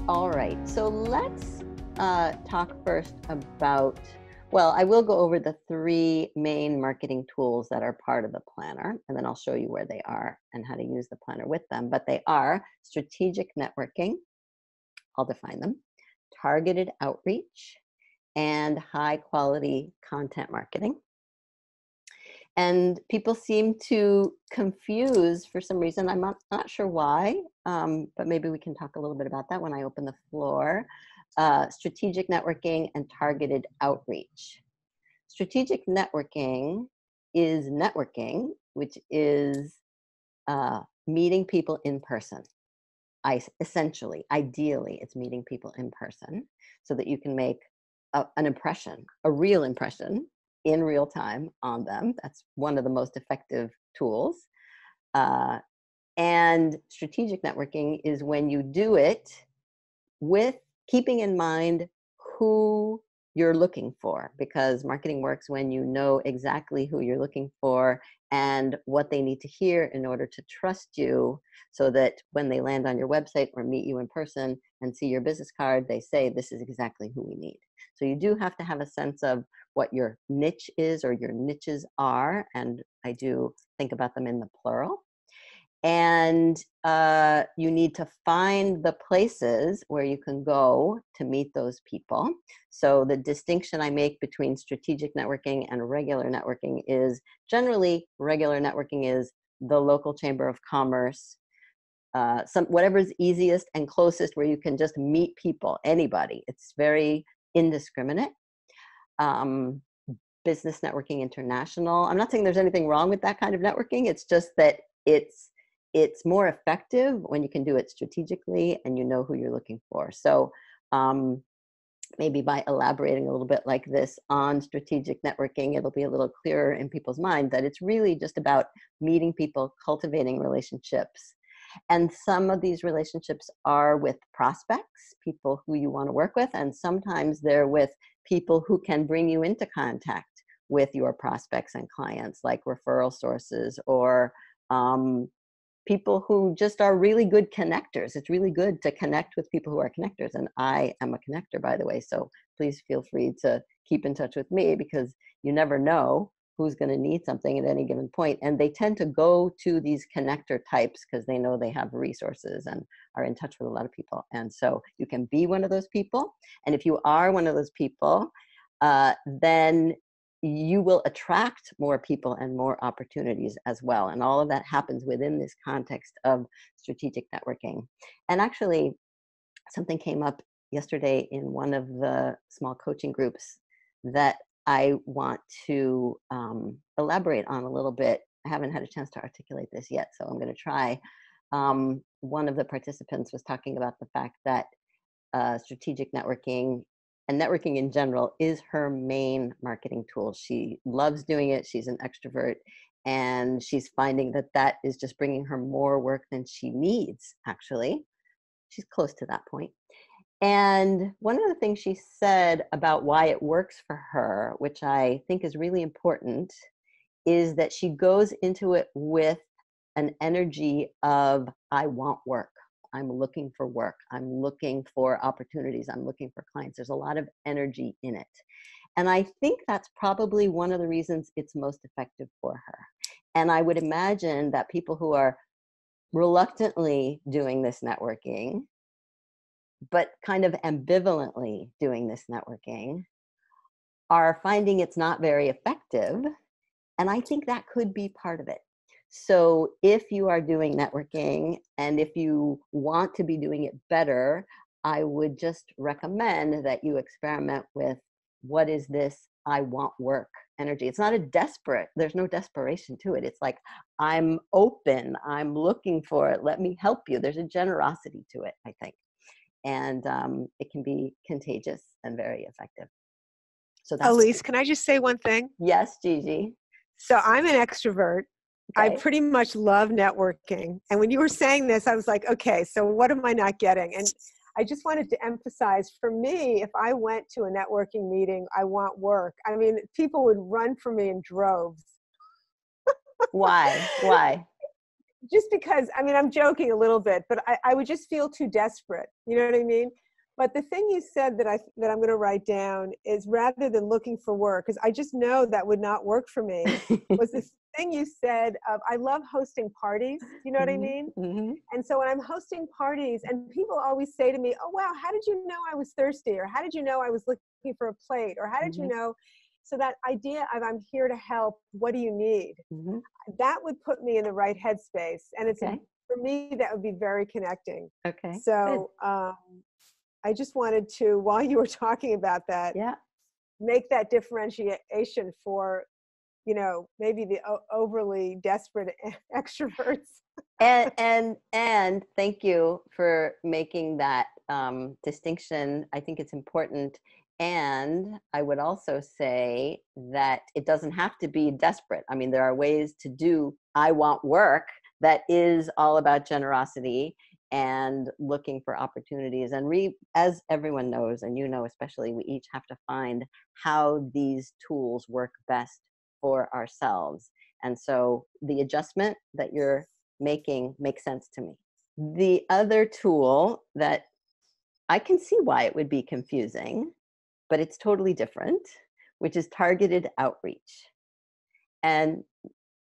All right, so let's talk first about, well, I will go over the three main marketing tools that are part of the planner, and then I'll show you where they are and how to use the planner with them. But they are strategic networking, I'll define them, targeted outreach, and high quality content marketing. And people seem to confuse for some reason. I'm not sure why, but maybe we can talk a little bit about that when I open the floor. Strategic networking and targeted outreach. Strategic networking, which is meeting people in person. Ideally, it's meeting people in person so that you can make an impression, a real impression in real time on them. That's one of the most effective tools. And strategic networking is when you do it with keeping in mind who you're looking for, because marketing works when you know exactly who you're looking for and what they need to hear in order to trust you, so that when they land on your website or meet you in person and see your business card, they say, this is exactly who we need. So you do have to have a sense of what your niche is or your niches are, and I do think about them in the plural. And you need to find the places where you can go to meet those people. So the distinction I make between strategic networking and regular networking is, generally regular networking is the local chamber of commerce, whatever's easiest and closest where you can just meet people, anybody. It's very indiscriminate. Business Networking International. I'm not saying there's anything wrong with that kind of networking. It's just that it's more effective when you can do it strategically and you know who you're looking for. So maybe by elaborating a little bit like this on strategic networking, it'll be a little clearer in people's mind that it's really just about meeting people, cultivating relationships. And some of these relationships are with prospects, people who you want to work with, and sometimes they're with people who can bring you into contact with your prospects and clients, like referral sources or people who just are really good connectors. It's really good to connect with people who are connectors. And I am a connector, by the way. So please feel free to keep in touch with me, because you never know who's going to need something at any given point. And they tend to go to these connector types because they know they have resources and are in touch with a lot of people. And so you can be one of those people. And if you are one of those people, then you will attract more people and more opportunities as well. And all of that happens within this context of strategic networking. And actually, something came up yesterday in one of the small coaching groups that I want to elaborate on a little bit. I haven't had a chance to articulate this yet, so I'm going to try. One of the participants was talking about the fact that strategic networking and networking in general is her main marketing tool. She loves doing it. She's an extrovert, and she's finding that that is just bringing her more work than she needs, actually. She's close to that point. And one of the things she said about why it works for her, which I think is really important, is that she goes into it with an energy of, I want work. I'm looking for work. I'm looking for opportunities. I'm looking for clients. There's a lot of energy in it. And I think that's probably one of the reasons it's most effective for her. And I would imagine that people who are reluctantly doing this networking, but kind of ambivalently doing this networking, are finding it's not very effective. And I think that could be part of it. So if you are doing networking and if you want to be doing it better, I would just recommend that you experiment with, what is this I want work energy? It's not there's no desperation to it. It's like, I'm open, I'm looking for it, let me help you. There's a generosity to it, I think. And it can be contagious and very effective. So that's Elise, can I just say one thing? Yes, Gigi. So I'm an extrovert, I Okay. pretty much love networking. And when you were saying this, I was like, okay, so what am I not getting? And I just wanted to emphasize, for me, if I went to a networking meeting, I want work. I mean, people would run for me in droves. Why? Why? Just because, I mean, I'm joking a little bit, but I would just feel too desperate. You know what I mean? But the thing you said that I'm going to write down is, rather than looking for work, because I just know that would not work for me, was this thing you said of, I love hosting parties. You know what I Hmm. mean? Hmm. And so when I'm hosting parties, and people always say to me, oh, wow, how did you know I was thirsty? Or how did you know I was looking for a plate? Or how did you Hmm. know? So that idea of, I'm here to help, what do you need? Hmm. That would put me in the right headspace. And Okay. for me, that would be very connecting. Okay. Good. So I just wanted to, while you were talking about that, Yeah. make that differentiation for, maybe the overly desperate extroverts. And thank you for making that distinction. I think it's important. And I would also say that it doesn't have to be desperate. I mean, there are ways to do I want work that is all about generosity and looking for opportunities. And as everyone knows, and you know especially, we each have to find how these tools work best for ourselves. And so the adjustment that you're making makes sense to me. The other tool that I can see why it would be confusing, but it's totally different, which is targeted outreach. And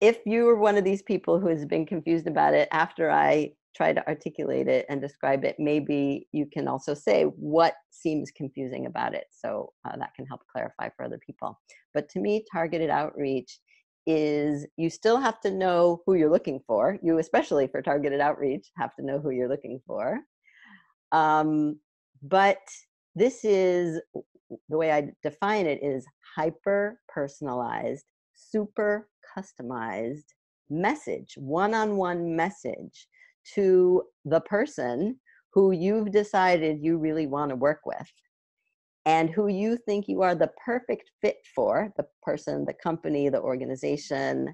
if you were one of these people who has been confused about it after I try to articulate it and describe it, maybe you can also say what seems confusing about it. So that can help clarify for other people. But to me, targeted outreach is, you still have to know who you're looking for. You, especially for targeted outreach, have to know who you're looking for. But this is, the way I define it is hyper personalized, super customized message, one-on-one message to the person who you've decided you really want to work with and who you think you are the perfect fit for, the person, the company, the organization,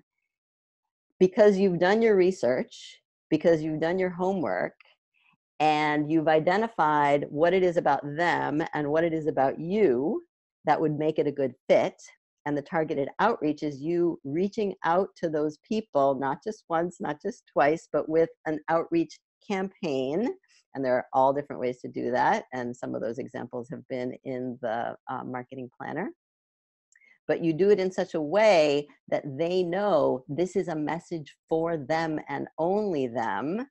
because you've done your research, because you've done your homework, and you've identified what it is about them and what it is about you that would make it a good fit. And the targeted outreach is you reaching out to those people, not just once, not just twice, but with an outreach campaign. And there are all different ways to do that. And some of those examples have been in the marketing planner. But you do it in such a way that they know this is a message for them and only them,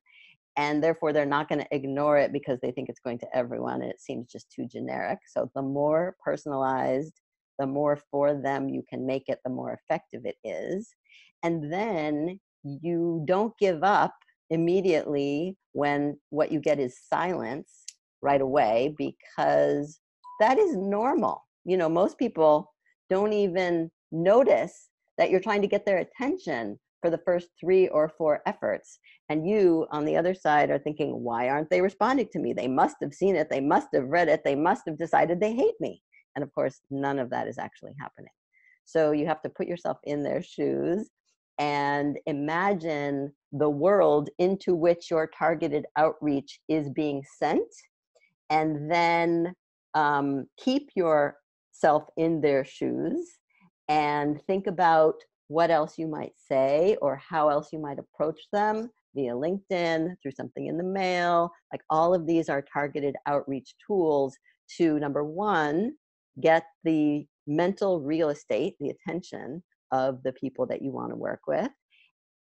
and therefore they're not going to ignore it because they think it's going to everyone and it seems just too generic. So the more personalized, the more for them you can make it, the more effective it is. And then you don't give up immediately when what you get is silence right away, because that is normal. You know, most people don't even notice that you're trying to get their attention for the first 3 or 4 efforts. And you, on the other side, are thinking, why aren't they responding to me? They must have seen it. They must have read it. They must have decided they hate me. And of course, none of that is actually happening. So you have to put yourself in their shoes and imagine the world into which your targeted outreach is being sent, and then keep yourself in their shoes and think about what else you might say or how else you might approach them via LinkedIn, through something in the mail. Like, all of these are targeted outreach tools to, number one, get the mental real estate, the attention of the people that you want to work with,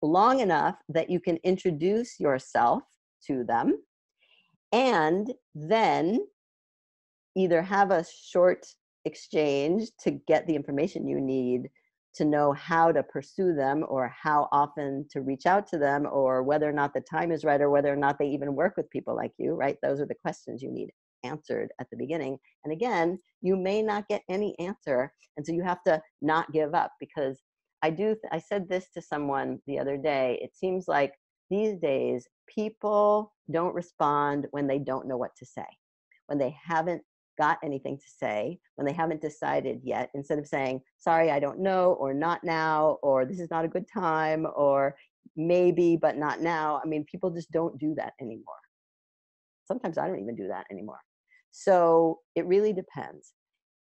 long enough that you can introduce yourself to them, and then either have a short exchange to get the information you need to know how to pursue them, or how often to reach out to them, or whether or not the time is right, or whether or not they even work with people like you, right? Those are the questions you need answered at the beginning. And again, you may not get any answer. And so you have to not give up, because I said this to someone the other day. It seems like these days people don't respond when they don't know what to say, when they haven't got anything to say, when they haven't decided yet, instead of saying, sorry, I don't know, or not now, or this is not a good time, or maybe, but not now. I mean, people just don't do that anymore. Sometimes I don't even do that anymore. So it really depends.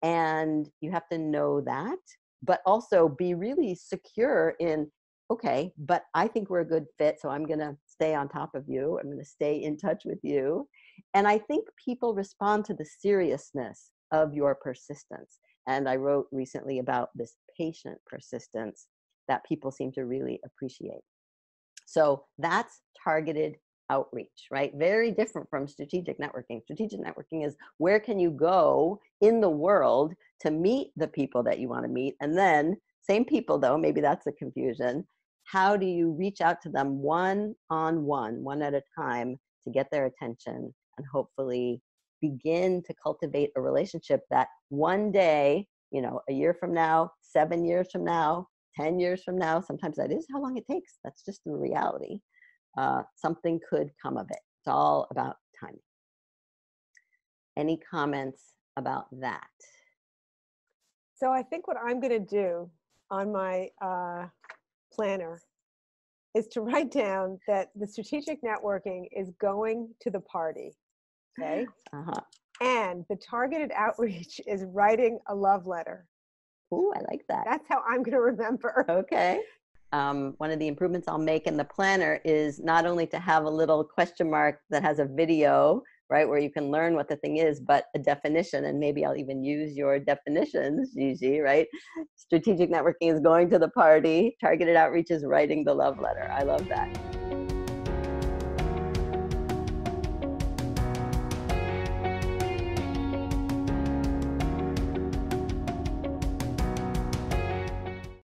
And you have to know that, but also be really secure in, okay, but I think we're a good fit, so I'm going to stay on top of you. I'm going to stay in touch with you. And I think people respond to the seriousness of your persistence. And I wrote recently about this patient persistence that people seem to really appreciate. So that's targeted outreach, right? Very different from strategic networking. Strategic networking is, where can you go in the world to meet the people that you want to meet? And then, same people though, maybe that's a confusion. How do you reach out to them one-on-one, one at a time, to get their attention and hopefully begin to cultivate a relationship that one day, you know, a year from now, 7 years from now, 10 years from now, sometimes that is how long it takes. That's just the reality. Something could come of it. It's all about timing. Any comments about that? So I think what I'm going to do on my planner is to write down that the strategic networking is going to the party, okay? Uh-huh. And the targeted outreach is writing a love letter. Ooh, I like that. That's how I'm going to remember. Okay. One of the improvements I'll make in the planner is not only to have a little question mark that has a video, right, where you can learn what the thing is, but a definition. And maybe I'll even use your definitions, Gigi, right? Strategic networking is going to the party. Targeted outreach is writing the love letter. I love that.